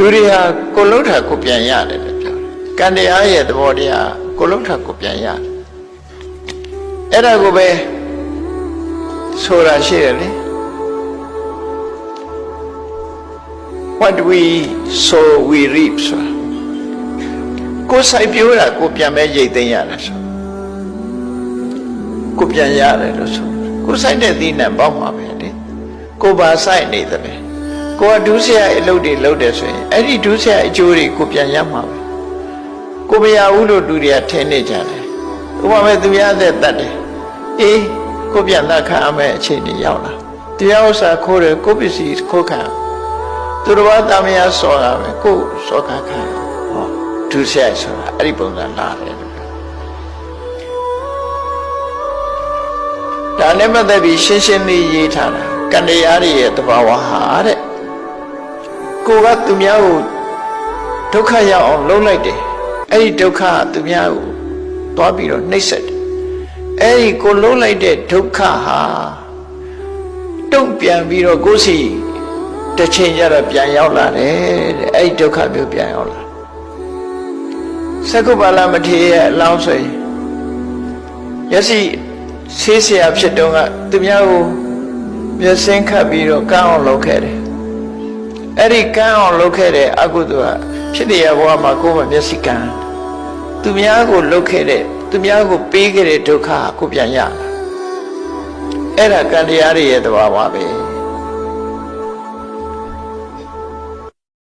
လူတွေဟာကိုလုံးထာကိုပြန်ရတယ်လို့ပြောတယ်ကံတရားရဲ့သဘောတရားကိုလုံးထာကိုပြန်ရတယ်အဲ့ဒါကိုပဲဆိုတာရှိတယ်လေ What we sow we reap ဆိုတာကိုယ်စိုက်ပျိုးတာကိုပြန်မဲ့ရိတ်သိမ်းရတယ်ဆိုကိုပြန်ရတယ်လို့ဆိုကိုစိုက်တဲ့သီးနှံပေါက်မှာပဲလေကိုပါစိုက်နေတယ်ပဲကိုကဒုစရိုက်အလုပ်တွေလုပ်တယ်ဆိုရင်အဲ့ဒီဒုစရိုက်အကျိုးတွေကိုပြန်ရမှာပဲကိုမရဘူးလို့လူတွေကထင်နေကြတယ်ဥပမာသူရတဲ့တတ်တယ်အေးကိုပြန်လက်ခံအမဲ့အခြေအနေရောက်လာတရားဥစ္စာခိုးတယ်ကိုပစ္စည်းခိုးခံသူတော်ဘာတာမယာစောတာပဲကိုစောခံခံဟောဒုစရိုက်ဆိုတာအဲ့ဒီပုံစံလာတယ်ဒါနဲ့ပတ်သက်ပြီးရှင်းရှင်းလေးရေးထားတာကံတရားတွေရဲ့တဘာဝဟာတဲ့ကိုကသူများကိုဒုက္ခရောက်အောင်လုပ်လိုက်တယ်အဲ့ဒီဒုက္ခသူများကိုသွားပြီးတော့နှိပ်စက်တယ်အဲ့ဒီကိုလုံးလိုက်တဲ့ဒုက္ခဟာတုံ့ပြန်ပြီးတော့ကိုယ်စီတစ်ချိန်ကျတော့ပြန်ရောက်လာတယ်တဲ့အဲ့ဒီဒုက္ခမျိုးပြန်ရောက်လာသက္ကုပါလမထေရရဲ့အလောင်းဆိုရင်ယစီဆေးဆရာဖြစ်တော့ကသူများကိုမျက်စင်းခတ်ပြီးတော့ကန်းအောင်လုပ်ခဲ့တယ်အဲ့ဒီကန်းအောင်လုပ်ခဲ့တဲ့အကုသိုလ်ကဖြစ်တဲ့ဘဝမှာကိုယ်မမျက်စိကန်းသူများကိုလုပ်ခဲ့တဲ့သူများကိုပေးခဲ့တဲ့ဒုက္ခကိုပြန်ရအဲ့ဒါကံတရားတွေရဲ့သဘာဝပဲ